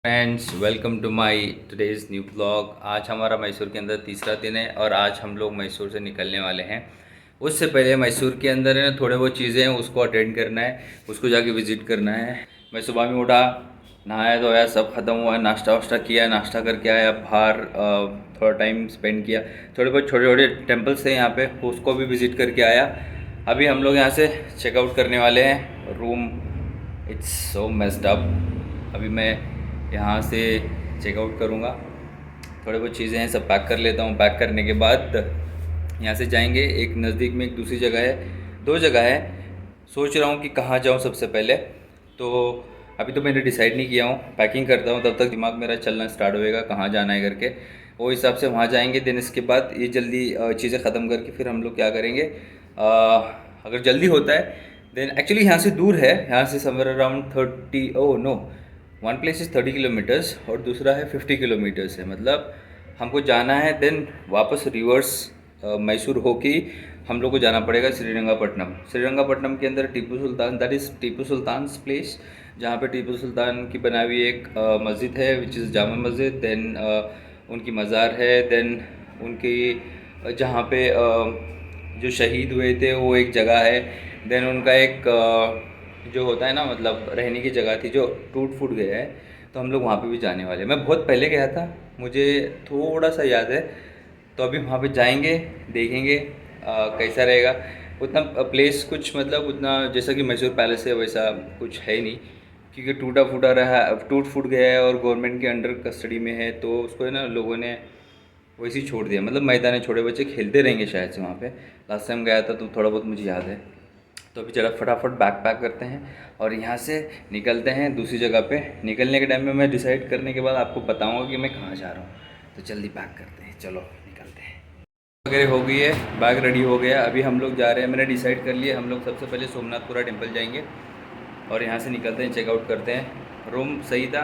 Friends, welcome to my today's new blog. आज हमारा मैसूर के अंदर तीसरा दिन है और आज हम लोग मैसूर से निकलने वाले हैं। उससे पहले मैसूर के अंदर है ना थोड़े बहुत चीज़ें हैं, उसको अटेंड करना है, उसको जाके विज़िट करना है। मैं सुबह में उठा, नहाया धोया, सब ख़त्म हुआ, नाश्ता वाश्ता किया, नाश्ता करके आया बाहर, थोड़ा टाइम स्पेंड किया। थोड़े बहुत छोटे छोटे टेम्पल्स थे यहाँ पे, उसको भी विज़िट करके आया। अभी हम लोग यहाँ से चेकआउट करने वाले हैं room. It's so messed up. अभी मैं यहाँ से चेकआउट करूँगा, थोड़े बहुत चीज़ें हैं सब पैक कर लेता हूँ। पैक करने के बाद यहाँ से जाएंगे। एक नज़दीक में एक दूसरी जगह है, दो जगह है। सोच रहा हूँ कि कहाँ जाऊँ सबसे पहले। तो अभी तो मैंने डिसाइड नहीं किया हूँ, पैकिंग करता हूँ, तब तक दिमाग मेरा चलना स्टार्ट होएगा कहाँ जाना है करके। वो हिसाब से वहाँ जाएंगे। देन इसके बाद ये जल्दी चीज़ें ख़त्म करके फिर हम लोग क्या करेंगे, अगर जल्दी होता है देन एक्चुअली यहाँ से दूर है, यहाँ से somewhere around 30, oh no, one place is 30 kilometres और दूसरा है 50 किलोमीटर्स है। मतलब हमको जाना है, देन वापस रिवर्स मैसूर होके हम लोग को जाना पड़ेगा श्रीरंगापट्टनम। श्रीरंगापट्टनम के अंदर Tipu Sultan, that is Tipu Sultan place, जहाँ पे टीपू सुल्तान की बनाई हुई एक मस्जिद है which is Jama Masjid. Then उनकी मज़ार है। देन उनकी जहाँ पे जो शहीद हुए थे वो एक जगह है। देन उनका एक जो होता है ना, मतलब रहने की जगह थी जो टूट फूट गया है, तो हम लोग वहाँ पे भी जाने वाले हैं। मैं बहुत पहले गया था, मुझे थोड़ा सा याद है। तो अभी वहाँ पे जाएंगे, देखेंगे कैसा रहेगा। उतना प्लेस कुछ मतलब उतना जैसा कि मैसूर पैलेस है वैसा कुछ है ही नहीं, क्योंकि टूटा फूटा रहा, टूट फूट गया है और गवर्नमेंट के अंडर कस्टडी में है। तो उसको है ना लोगों ने वैसे ही छोड़ दिया, मतलब मैदान, छोटे बच्चे खेलते रहेंगे शायद से वहाँ पे। लास्ट टाइम गया था तो थोड़ा बहुत मुझे याद है। तो अभी चला फटाफट बैग पैक करते हैं और यहाँ से निकलते हैं दूसरी जगह पे। निकलने के टाइम में मैं डिसाइड करने के बाद आपको बताऊँगा कि मैं कहाँ जा रहा हूँ। तो जल्दी पैक करते हैं, चलो निकलते हैं। वगैरह हो गई है, बैग रेडी हो गया, अभी हम लोग जा रहे हैं। मैंने डिसाइड कर लिया, हम लोग सबसे पहले सोमनाथपुरा टेम्पल जाएंगे और यहाँ से निकलते हैं, चेकआउट करते हैं। रूम सही था,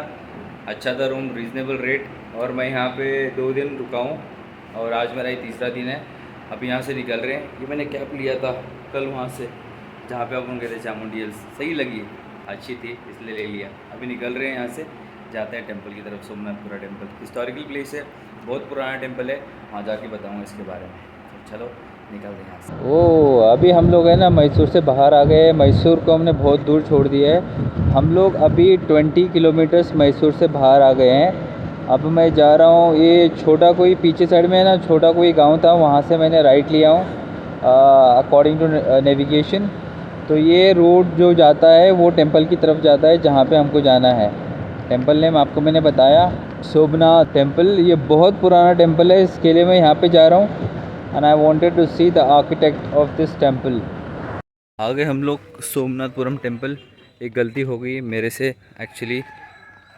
अच्छा था रूम, रीज़नेबल रेट। और मैं यहाँ पे 2 दिन रुका हूँ और आज मेरा ये तीसरा दिन है। अभी यहाँ से निकल रहे हैं। ये मैंने कैब लिया था कल वहाँ से, जहाँ पे अपन गए थे चामुंडी हिल्स, सही लगी, अच्छी थी इसलिए ले लिया। अभी निकल रहे हैं यहाँ से, जाते हैं टेम्पल की तरफ। सोमनाथपुरा टेम्पल हिस्टोरिकल प्लेस है, बहुत पुराना टेम्पल है, वहाँ जाके बताऊँगा इसके बारे में। तो चलो निकलते हैं यहाँ से। अभी हम लोग है ना मैसूर से बाहर आ गए। मैसूर को हमने बहुत दूर छोड़ दिया है। हम लोग अभी 20 किलोमीटर्स मैसूर से बाहर आ गए हैं। अब मैं जा रहा हूँ, ये छोटा कोई पीछे साइड में है ना, छोटा कोई गांव था, वहाँ से मैंने राइट लिया हूँ अकॉर्डिंग टू नेविगेशन। तो ये रोड जो जाता है वो टेंपल की तरफ जाता है, जहाँ पे हमको जाना है। टेंपल नेम आपको मैंने बताया, सोमनाथ टेंपल। ये बहुत पुराना टेंपल है, इसके लिए मैं यहाँ पे जा रहा हूँ and I wanted to see the architect of this temple. आ गए हम लोग सोमनाथपुरम टेंपल। एक गलती हो गई मेरे से एक्चुअली,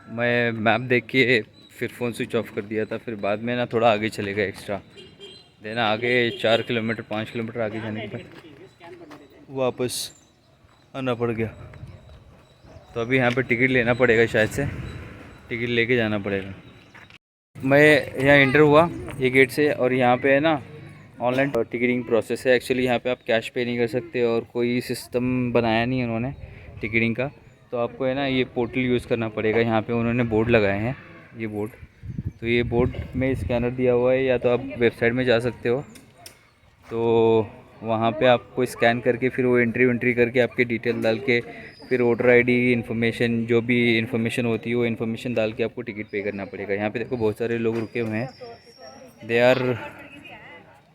मैं मैप देख के फिर फ़ोन स्विच ऑफ कर दिया था, फिर बाद में ना थोड़ा आगे चले गए एक्स्ट्रा। देना आगे 4 किलोमीटर 5 किलोमीटर आगे जाने के बाद वापस आना पड़ गया। तो अभी यहाँ पे टिकट लेना पड़ेगा, शायद से टिकट लेके जाना पड़ेगा। मैं यहाँ एंटर हुआ ये गेट से, और यहाँ पे है ना ऑनलाइन टिकटिंग प्रोसेस है। एक्चुअली यहाँ पे आप कैश पे नहीं कर सकते और कोई सिस्टम बनाया नहीं है उन्होंने टिकटिंग का। तो आपको है ना ये पोर्टल यूज़ करना पड़ेगा। यहाँ पे उन्होंने बोर्ड लगाए हैं, ये बोर्ड, तो ये बोर्ड में स्कैनर दिया हुआ है, या तो आप वेबसाइट में जा सकते हो। तो वहाँ पे आपको स्कैन करके फिर वो एंट्री करके आपके डिटेल डाल के फिर वोटर आईडी इन्फॉर्मेशन, जो भी इन्फॉर्मेशन होती है वो इन्फॉर्मेशन डाल के आपको टिकट पे करना पड़ेगा। यहाँ पे देखो बहुत सारे लोग रुके हुए हैं, they are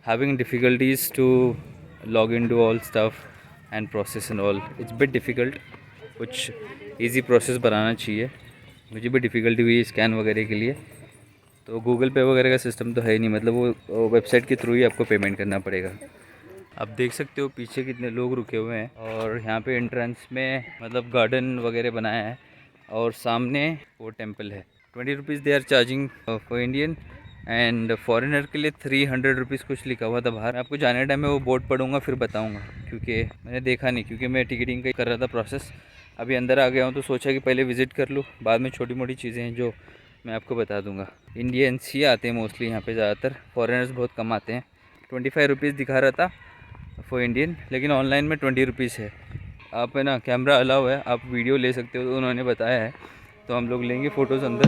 having difficulties to log into all stuff and process and all. It's bit difficult, कुछ इजी प्रोसेस बनाना चाहिए। मुझे भी डिफ़िकल्टी हुई स्कैन वगैरह के लिए। तो गूगल पे वगैरह का सिस्टम तो है ही नहीं, मतलब वो वेबसाइट के थ्रू ही आपको पेमेंट करना पड़ेगा। आप देख सकते हो पीछे कितने लोग रुके हुए हैं, और यहाँ पे एंट्रेंस में मतलब गार्डन वगैरह बनाया है, और सामने वो टेंपल है। 20 rupees they are charging for Indian, and foreigner के लिए 300 रुपीज़ कुछ लिखा हुआ था बाहर। मैं आपको जाने टाइम में वो बोर्ड पढ़ूंगा फिर बताऊंगा, क्योंकि मैंने देखा नहीं, क्योंकि मैं टिकटिंग का कर रहा था प्रोसेस। अभी अंदर आ गया हूँ तो सोचा कि पहले विज़िट कर लूँ, बाद में छोटी मोटी चीज़ें हैं जो मैं आपको बता दूंगा। इंडियंस ही आते हैं मोस्टली यहाँ पे ज़्यादातर, फॉरेनर्स बहुत कम आते हैं। 25 रुपीज़ दिखा रहा था फॉर इंडियन, लेकिन ऑनलाइन में 20 रुपीज़ है। आप है ना कैमरा अलाउ है, आप वीडियो ले सकते हो, तो उन्होंने बताया है। तो हम लोग लेंगे फ़ोटोज़ अंदर।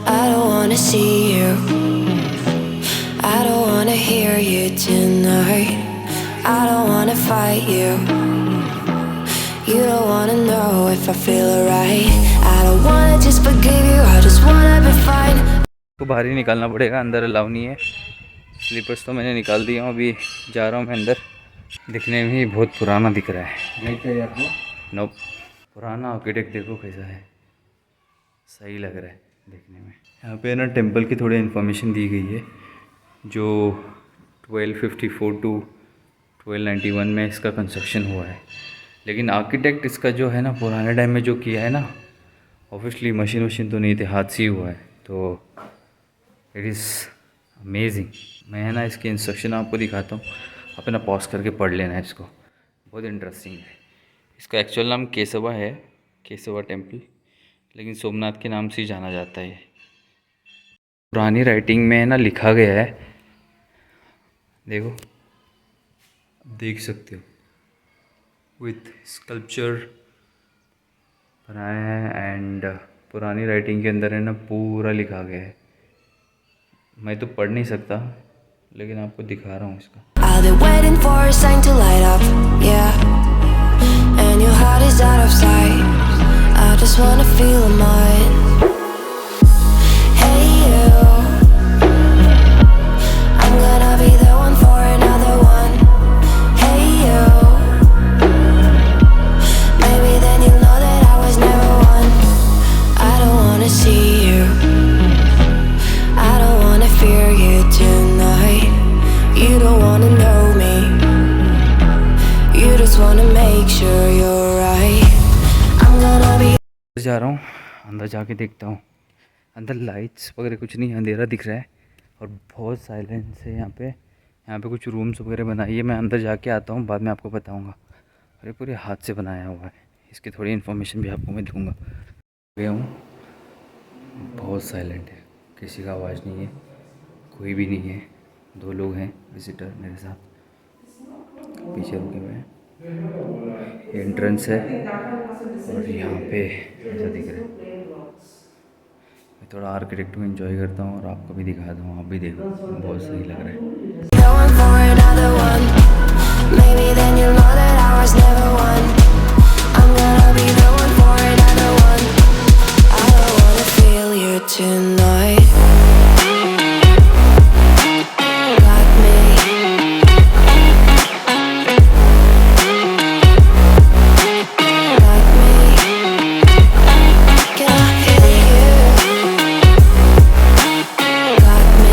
I don't wanna see you. I don't wanna hear you tonight. I don't wanna fight you. You don't wanna know if I feel alright. I don't wanna just forgive you. I just wanna be fine. तो बाहर ही निकालना पड़ेगा, अंदर allow नहीं है। Slippers तो मैंने निकाल दिया हूँ, अभी जा रहा हूँ मैं अंदर। दिखने में ही बहुत पुराना दिख रहा है। नहीं चाहिए आपको? नो, पुराना आर्किटेक्ट देखो कैसा है, सही लग रहा है देखने में। यहाँ पे ना टेंपल की थोड़ी इन्फॉर्मेशन दी गई है, जो 1254 टू 1291 में इसका कंस्ट्रक्शन हुआ है। लेकिन आर्किटेक्ट इसका जो है ना, पुराने टाइम में जो किया है ना, ऑब्वियसली मशीन तो नहीं थे, हाथ से ही हुआ है। तो इट इज़ अमेजिंग। मैं है ना इसकी इंस्ट्रक्शन आपको दिखाता हूँ, अपना पॉज करके पढ़ लेना है इसको, बहुत इंटरेस्टिंग है। इसका एक्चुअल नाम केसवा है, केसवा टेम्पल, लेकिन सोमनाथ के नाम से ही जाना जाता है। पुरानी राइटिंग में है ना लिखा गया है, देखो, देख सकते हो, विथ स्कल्पचर बनाया है। एंड पुरानी राइटिंग के अंदर है ना पूरा लिखा गया है। मैं तो पढ़ नहीं सकता, लेकिन आपको दिखा रहा हूँ इसका। I've been waiting for a sign to light up, yeah. And your heart is out of sight. I just wanna feel mine. Hey you, I'm gonna be the one for another one. Hey you, maybe then you'll know that I was never one. I don't wanna see you. I don't wanna fear you tonight. You don't wanna know me. You just wanna make sure you're right. I'm gonna be. जा रहा हूँ, अंदर जाके देखता हूँ। अंदर lights वगैरह कुछ नहीं, अंधेरा दिख रहा है और बहुत साइलेंस है यहाँ पे। यहाँ पे कुछ रूम्स वगैरह बनाई है, मैं अंदर जाके आता हूँ, बाद में आपको बताऊँगा। अरे पूरे हाथ से बनाया हुआ है, इसकी थोड़ी इन्फॉर्मेशन भी आपको मैं दूँगा। गया हूँ, बहुत साइलेंट है, किसी का आवाज़ नहीं है, कोई भी नहीं है। 2 लोग हैं विजिटर मेरे साथ, पीछे रुके हुए हैं। ये एंट्रेंस है और यहाँ पे ऐसा दिख रहा है। मैं थोड़ा आर्किटेक्ट को एंजॉय करता हूँ और आपको भी दिखाता हूँ, आप भी देखो, बहुत सही लग रहा है। The one for another one. Maybe then you'll know that I was never one. I'm gonna be the one for another one. I don't wanna feel you tonight. Got me. Got me. Can I hear you? Got me.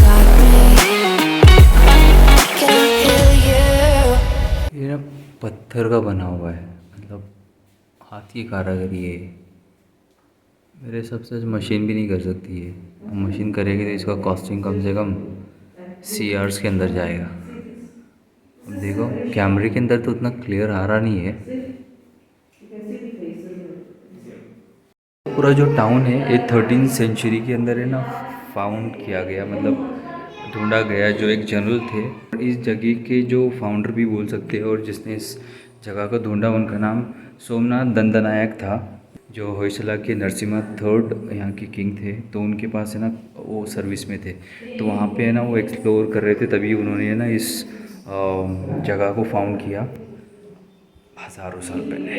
Got me. Can I hear you? ये ना पत्थर का बना हुआ है, मतलब हाथ की कारीगरी है। मेरे हिसाब से मशीन भी नहीं कर सकती है, मशीन करेगी तो इसका कॉस्टिंग कम से कम CRs के अंदर जाएगा। अब देखो कैमरे के अंदर तो उतना क्लियर आ रहा नहीं है। पूरा जो टाउन है ये 13th सेंचुरी के अंदर है ना फाउंड किया गया, मतलब ढूंढा गया। जो एक जनरल थे, इस जगह के जो फाउंडर भी बोल सकते हैं, और जिसने इस जगह को ढूंढा उनका नाम सोमनाथ दंडनायक था, जो होयसला के नरसिम्हा थर्ड यहाँ के किंग थे। तो उनके पास है ना वो सर्विस में थे, तो वहाँ पे है ना वो एक्सप्लोर कर रहे थे, तभी उन्होंने है ना इस जगह को फाउंड किया हज़ारों साल पहले।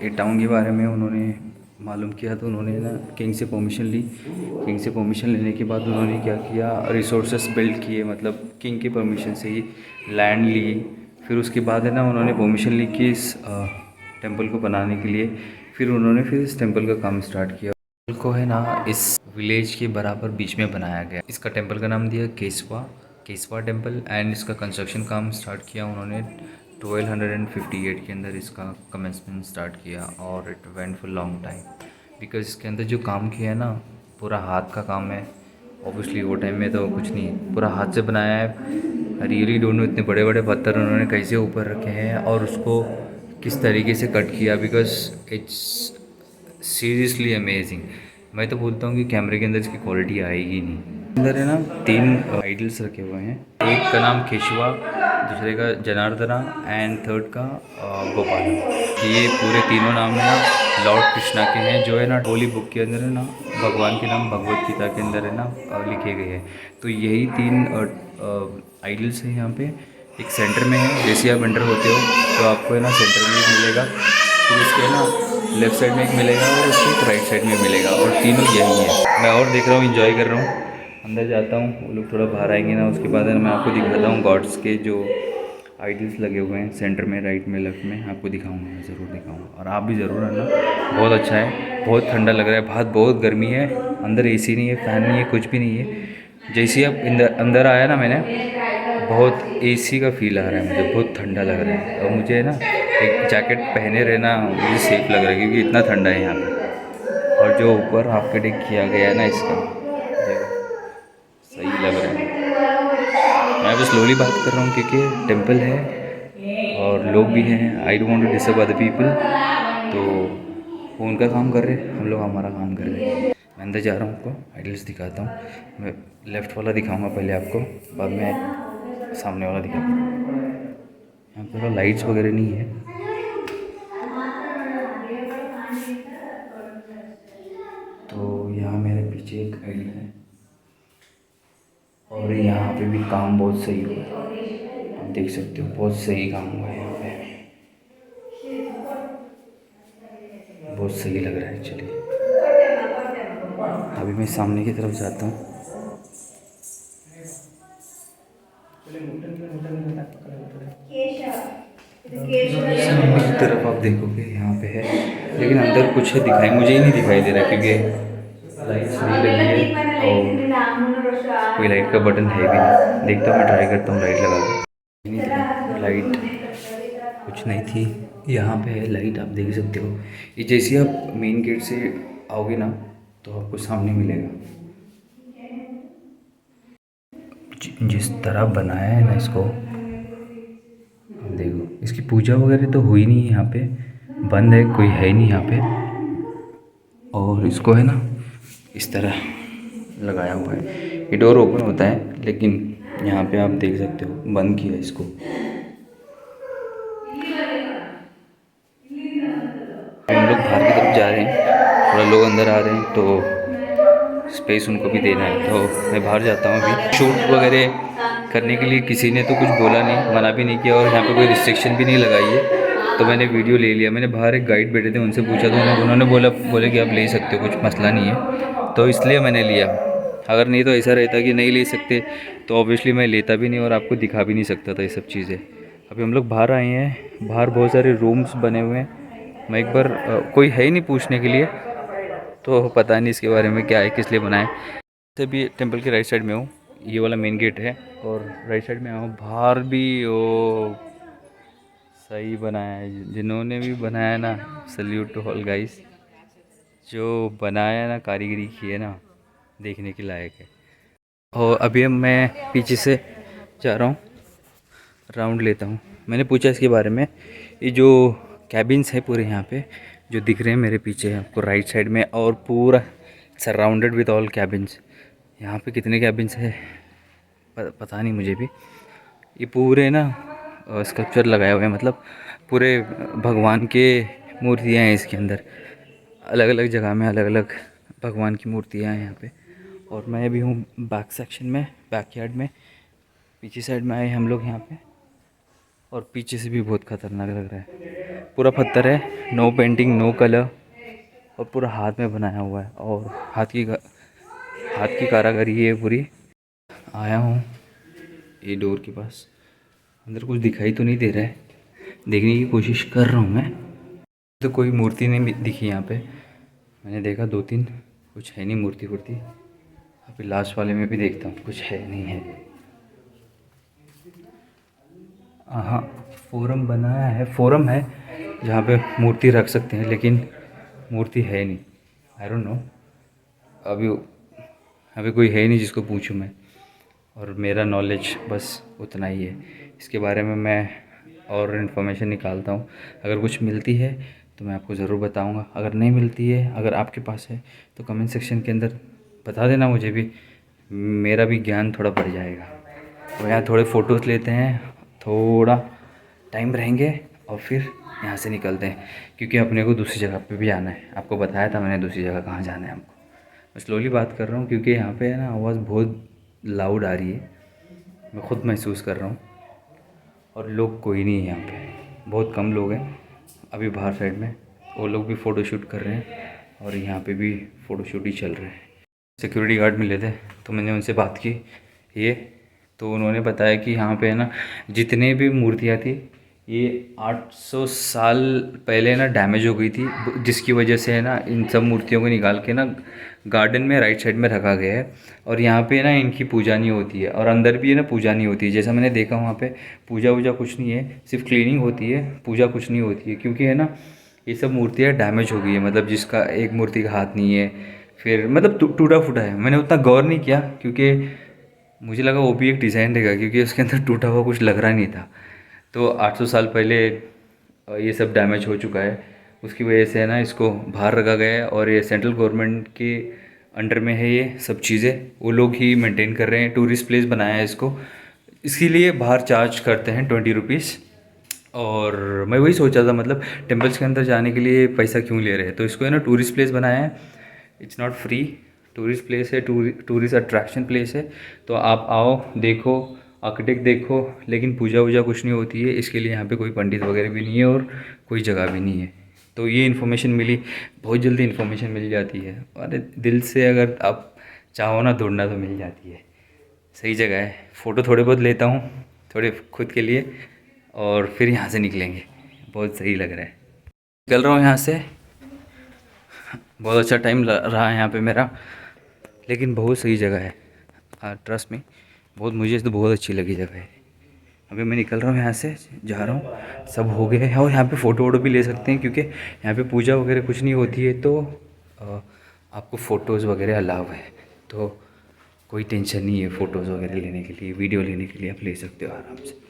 ये टाउन के बारे में उन्होंने मालूम किया, तो उन्होंने ना किंग से परमिशन ली। किंग से परमिशन लेने के बाद उन्होंने क्या किया, रिसोर्सेस बिल्ड किए, मतलब किंग की परमिशन से ही लैंड ली। फिर उसके बाद है ना उन्होंने परमिशन ली कि इस टेंपल को बनाने के लिए। फिर इस टेंपल का काम स्टार्ट किया। टेंपल को है ना इस विलेज के बराबर बीच में बनाया गया। इसका टेंपल का नाम दिया केसवा टेंपल। एंड इसका कंस्ट्रक्शन काम स्टार्ट किया उन्होंने 1258 के अंदर इसका कमेंसमेंट स्टार्ट किया, और it went for long time because इसके अंदर जो काम किया है ना पूरा हाथ का काम है। ऑब्वियसली वो टाइम में तो कुछ नहीं, पूरा हाथ से बनाया है। रियली डोंट नो इतने बड़े बड़े पत्थर उन्होंने कैसे ऊपर रखे हैं और उसको किस तरीके से कट किया, बिकॉज इट्स सीरियसली अमेजिंग। मैं तो बोलता हूँ कि कैमरे के अंदर इसकी क्वालिटी आएगी नहीं। अंदर है ना 3 आइडल्स रखे हुए हैं। एक का नाम केशवा, दूसरे का जनार्दना एंड थर्ड का गोपाल। ये पूरे तीनों नाम है ना लॉर्ड कृष्णा के हैं, जो है ना होली बुक के अंदर है ना भगवान के नाम भगवत गीता के अंदर है ना लिखे गए हैं। तो यही 3 आइडल्स हैं यहाँ पे। एक सेंटर में है, जैसे आप एंटर होते हो तो आपको है ना सेंटर में एक मिलेगा, फिर उसके है ना लेफ्ट साइड में एक मिलेगा और उसके एक राइट साइड में मिलेगा, और तीनों यही है। मैं और देख रहा हूँ, इंजॉय कर रहा हूँ। अंदर जाता हूँ, वो लोग थोड़ा बाहर आएंगे ना, उसके बाद है ना मैं आपको दिखाता हूँ गॉड्स के जो आइडल्स लगे हुए हैं सेंटर में, राइट में, लेफ्ट में, आपको दिखाऊंगा, मैं ज़रूर दिखाऊंगा। और आप भी ज़रूर आना, बहुत अच्छा है, बहुत ठंडा लग रहा है, बाहर बहुत गर्मी है, अंदर एसी नहीं है, फ़ैन नहीं है, कुछ भी नहीं है। जैसे ही अब अंदर आया ना मैंने, बहुत एसी का फील आ रहा है मुझे, बहुत ठंडा लग रहा है। और मुझे ना एक जैकेट पहने रहना मुझे सेफ लग रहा है, क्योंकि इतना ठंडा है यहाँ पे। और जो ऊपर हाफ कटिंग किया गया है ना इसका, देखो सही लग रहा है। मैं बस स्लोली बात कर रहा हूँ क्योंकि टेंपल है और लोग भी हैं, I don't want to disturb other people. तो वो उनका काम कर रहे हैं, हम लोग हमारा काम कर रहे हैं। मैं अंदर जा रहा हूँ, आपको आइडल्स दिखाता हूँ। मैं लेफ़्ट वाला दिखाऊंगा पहले आपको, बाद में सामने वाला दिखाऊंगा। यहाँ पर लाइट्स वगैरह नहीं है। तो यहाँ मेरे पीछे एक आइडल है और यहाँ पे भी काम बहुत सही हुआ है, आप देख सकते हो, बहुत सही काम हुआ है यहाँ पे, बहुत सही लग रहा है एक्चुअली। अभी मैं सामने की तरफ जाता हूँ। सामने की तरफ आप देखोगे यहाँ पे है, लेकिन अंदर कुछ है दिखाई मुझे ही नहीं दिखाई दे रहा, क्योंकि लाइट्स नहीं लगी है और कोई लाइट का बटन है भी नहीं। देखता हूँ, मैं ट्राई करता हूँ लाइट लगा के। नहीं दिखा लाइट, कुछ नहीं थी यहाँ पे है लाइट, आप देख सकते हो। ये जैसे आप मेन गेट से आओगे ना तो आपको सामने मिलेगा। जिस तरह बनाया है ना इसको, आप देखो, इसकी पूजा वगैरह तो हुई नहीं है यहाँ पे, बंद है, कोई है नहीं यहाँ पे। और इसको है ना इस तरह लगाया हुआ है, ये डोर ओपन होता है, लेकिन यहाँ पे आप देख सकते हो बंद किया इसको। हम लोग बाहर की तरफ जा रहे हैं, थोड़ा लोग अंदर आ रहे हैं तो स्पेस उनको भी देना है, तो मैं बाहर जाता हूँ। अभी शूट वगैरह करने के लिए किसी ने तो कुछ बोला नहीं, मना भी नहीं किया, और यहाँ पे कोई रिस्ट्रिक्शन भी नहीं लगाई है, तो मैंने वीडियो ले लिया। मैंने बाहर एक गाइड बैठे थे, उनसे पूछा तो उन्होंने बोले कि आप ले सकते हो, कुछ मसला नहीं है, तो इसलिए मैंने लिया। अगर नहीं तो ऐसा रहता कि नहीं ले सकते तो ऑब्वियसली मैं लेता भी नहीं और आपको दिखा भी नहीं सकता था ये सब चीज़ें। अभी हम लोग बाहर आए हैं, बाहर बहुत सारे रूम्स बने हुए हैं। मैं एक बार कोई है ही नहीं पूछने के लिए, तो पता नहीं इसके बारे में क्या है, किस लिए बनाए। से भी टेंपल के राइट साइड में हूँ, ये वाला मेन गेट है, और राइट साइड में आऊँ, बाहर भी ओ सही बनाया है, जिन्होंने भी बनाया ना, सल्यूट टू ऑल गाइस। जो बनाया ना, कारीगरी की है ना, देखने के लायक है। और अभी मैं पीछे से जा रहा हूँ, राउंड लेता हूँ। मैंने पूछा इसके बारे में, ये जो कैबिन्स है पूरे यहाँ पे जो दिख रहे हैं मेरे पीछे आपको राइट साइड में, और पूरा सराउंडेड विद ऑल कैबिन्स। यहाँ पे कितने कैबिन्स है पता नहीं मुझे भी। ये पूरे ना स्कल्पचर लगाए हुए हैं, मतलब पूरे भगवान के मूर्तियाँ हैं इसके अंदर, अलग अलग जगह में अलग अलग भगवान की मूर्तियाँ हैं यहाँ पे। और मैं भी हूँ बैक सेक्शन में, बैक यार्ड में, पीछे साइड में आए हम लोग यहाँ पे। और पीछे से भी बहुत खतरनाक लग रहा है, पूरा पत्थर है, नो पेंटिंग, नो कलर, और पूरा हाथ में बनाया हुआ है, और हाथ की कारीगरी है पूरी। आया हूँ ये डोर के पास, अंदर कुछ दिखाई तो नहीं दे रहा है, देखने की कोशिश कर रहा हूँ मैं। तो कोई मूर्ति नहीं दिखी यहाँ पे, मैंने देखा 2-3, कुछ है नहीं मूर्ति वूर्ति। अभी लास्ट वाले में भी देखता हूँ, कुछ है नहीं है। हाँ, फोरम बनाया है, फोरम है जहाँ पे मूर्ति रख सकते हैं, लेकिन मूर्ति है नहीं, आई डोंट नो। अभी कोई है नहीं जिसको पूछूं मैं, और मेरा नॉलेज बस उतना ही है। इसके बारे में मैं और इन्फॉर्मेशन निकालता हूँ, अगर कुछ मिलती है तो मैं आपको ज़रूर बताऊँगा, अगर नहीं मिलती है, अगर आपके पास है तो कमेंट सेक्शन के अंदर बता देना मुझे भी, मेरा भी ज्ञान थोड़ा बढ़ जाएगा। तो यहाँ थोड़े फ़ोटोज़ लेते हैं, थोड़ा टाइम रहेंगे और फिर यहाँ से निकलते हैं, क्योंकि अपने को दूसरी जगह पे भी जाना है। आपको बताया था मैंने दूसरी जगह कहाँ जाना है हमको। मैं स्लोली बात कर रहा हूँ क्योंकि यहाँ पे है ना आवाज़ बहुत लाउड आ रही है, मैं ख़ुद महसूस कर रहा हूँ। और लोग कोई नहीं है यहाँ पे, बहुत कम लोग हैं अभी बाहर साइड में। वो लोग भी फ़ोटो शूट कर रहे हैं और यहाँ पे भी फ़ोटो शूट ही चल रहा है। सिक्योरिटी गार्ड मिले थे तो मैंने उनसे बात की तो उन्होंने बताया कि यहाँ पे है ना जितने भी मूर्तियाँ थी ये 800 साल पहले ना डैमेज हो गई थी, जिसकी वजह से है ना इन सब मूर्तियों को निकाल के ना गार्डन में राइट साइड में रखा गया है। और यहाँ पे ना इनकी पूजा नहीं होती है और अंदर भी है ना पूजा नहीं होती है। जैसा मैंने देखा वहाँ पे पूजा वूजा कुछ नहीं है, सिर्फ क्लीनिंग होती है, पूजा कुछ नहीं होती है। क्योंकि है ना ये सब मूर्तियाँ डैमेज हो गई है, मतलब जिसका एक मूर्ति का हाथ नहीं है, फिर मतलब टूटा फूटा है। मैंने उतना गौर नहीं किया क्योंकि मुझे लगा वो भी एक डिज़ाइन रहेगा, क्योंकि उसके अंदर टूटा हुआ कुछ लग रहा नहीं था। तो 800 साल पहले ये सब डैमेज हो चुका है, उसकी वजह से है ना इसको बाहर रखा गया है। और ये सेंट्रल गवर्नमेंट के अंडर में है, ये सब चीज़ें वो लोग ही मेंटेन कर रहे हैं। टूरिस्ट प्लेस बनाया है इसको, इसके लिए बाहर चार्ज करते हैं 20 रुपीज़। और मैं वही सोचा था, मतलब टेम्पल्स के अंदर जाने के लिए पैसा क्यों ले रहे हैं। तो इसको है ना टूरिस्ट प्लेस बनाया है, it's not free, tourist place है, टूरिस्ट अट्रैक्शन प्लेस है। तो आप आओ, देखो, आर्किटेक्ट देखो, लेकिन पूजा वूजा कुछ नहीं होती है। इसके लिए यहाँ पे कोई पंडित वगैरह भी नहीं है और कोई जगह भी नहीं है। तो ये इन्फॉर्मेशन मिली, बहुत जल्दी इन्फॉर्मेशन मिल जाती है। अरे दिल से अगर आप चाहो ना ढूंढना तो मिल जाती है। सही जगह है। फ़ोटो थोड़े बहुत लेता हूँ, थोड़े खुद के लिए, और फिर यहाँ से निकलेंगे। बहुत सही लग रहा है, निकल रहा हूँ यहाँ से। बहुत अच्छा टाइम रहा है यहाँ पे मेरा, लेकिन बहुत सही जगह है, ट्रस्ट में। बहुत मुझे तो बहुत अच्छी लगी जगह है। अभी मैं निकल रहा हूँ यहाँ से, जा रहा हूँ, सब हो गया है। और यहाँ पे फ़ोटो वोटो भी ले सकते हैं, क्योंकि यहाँ पे पूजा वगैरह कुछ नहीं होती है। तो आपको फ़ोटोज़ वगैरह अलाउ है, तो कोई टेंशन नहीं है फ़ोटोज़ वगैरह लेने के लिए, वीडियो लेने के लिए आप ले सकते हो आराम से।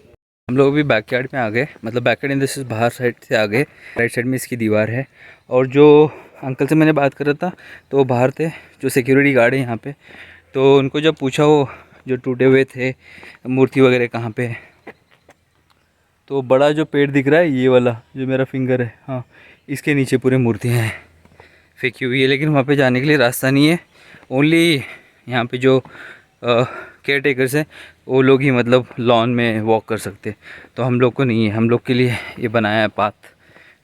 हम लोग अभी बैकयार्ड में आ गए, मतलब बैकयार्ड इन दिस बाहर साइड से आ गए। राइट साइड में इसकी दीवार है। और जो अंकल से मैंने बात कर रहा था तो वो बाहर थे, जो सिक्योरिटी गार्ड है यहाँ पे। तो उनको जब पूछा वो जो टूटे हुए थे मूर्ति वगैरह कहाँ पे है, तो बड़ा जो पेड़ दिख रहा है ये वाला जो मेरा फिंगर है, हाँ, इसके नीचे पूरे मूर्तियाँ हैं फेंकी हुई है। लेकिन वहाँ पे जाने के लिए रास्ता नहीं है, ओनली यहाँ पे जो केयर टेकर्स हैं वो लोग ही मतलब लॉन में वॉक कर सकते। तो हम लोग को नहीं है, हम लोग के लिए ये बनाया है पाथ,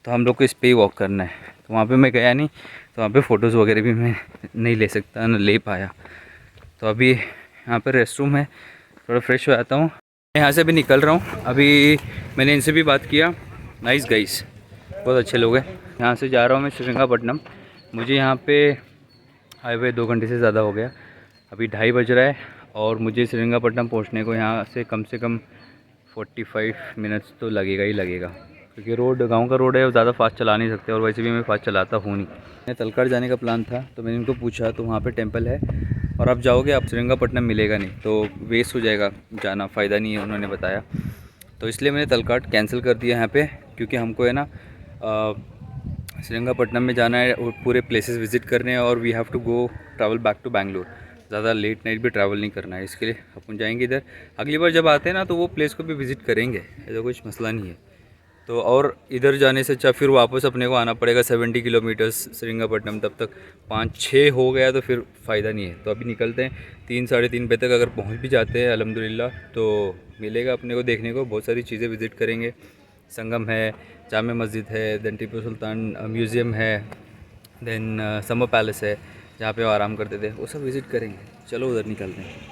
तो हम लोग को इस पे ही वॉक करना है। तो वहाँ पे मैं गया नहीं, तो वहाँ पे फ़ोटोज़ वगैरह भी मैं नहीं ले सकता, ना ले पाया। तो अभी यहाँ पर रेस्ट रूम है, थोड़ा फ्रेश हो जाता हूँ। यहाँ से भी निकल रहा हूँ। अभी मैंने इनसे भी बात किया, नाइस गाइस, बहुत अच्छे लोग हैं। यहाँ से जा रहा हूँ मैं श्रीरंगपट्टनम। मुझे यहाँ पे हाईवे 2 घंटे से ज़्यादा हो गया, अभी 2:30 बज रहा है और मुझे श्रीरंगपट्टनम पहुँचने को यहाँ से कम 45 मिनट्स तो लगेगा ही लगेगा, क्योंकि रोड गांव का रोड है और ज़्यादा फास्ट चला नहीं सकते, और वैसे भी मैं फास्ट चलाता हूँ नहीं। मैं तलकाड़ जाने का प्लान था, तो मैंने इनको पूछा तो वहाँ पे टेंपल है और आप जाओगे आप श्रीरंगपट्टनम मिलेगा नहीं, तो वेस्ट हो जाएगा जाना, फ़ायदा नहीं है, उन्होंने बताया। तो इसलिए मैंने तलकाड़ कैंसिल कर दिया यहाँ पे, क्योंकि हमको है ना श्रीरंगपट्टनम में जाना है, पूरे प्लेसेस विज़िट करने हैं, और we have to go travel back to Bangalore. ज़्यादा लेट नाइट भी ट्रैवल नहीं करना है, इसके लिए अपन जाएंगे इधर। अगली बार जब आते हैं ना तो वो प्लेस को भी विज़िट करेंगे, ऐसा कुछ मसला नहीं है। तो और इधर जाने से अच्छा फिर वापस अपने को आना पड़ेगा 70 किलोमीटर्स श्रीरंगपट्टनम, तब तक 5-6 हो गया तो फिर फ़ायदा नहीं है। तो अभी निकलते हैं, 3-3:30 बजे तक अगर पहुंच भी जाते हैं अल्हम्दुलिल्लाह तो मिलेगा अपने को देखने को, बहुत सारी चीज़ें विज़िट करेंगे। संगम है, जामे मस्जिद है, देन टीपू सुल्तान म्यूज़ियम है, देन समर पैलेस है जहाँ पे वो आराम करते थे, वो सब विज़िट करेंगे। चलो उधर निकलते हैं।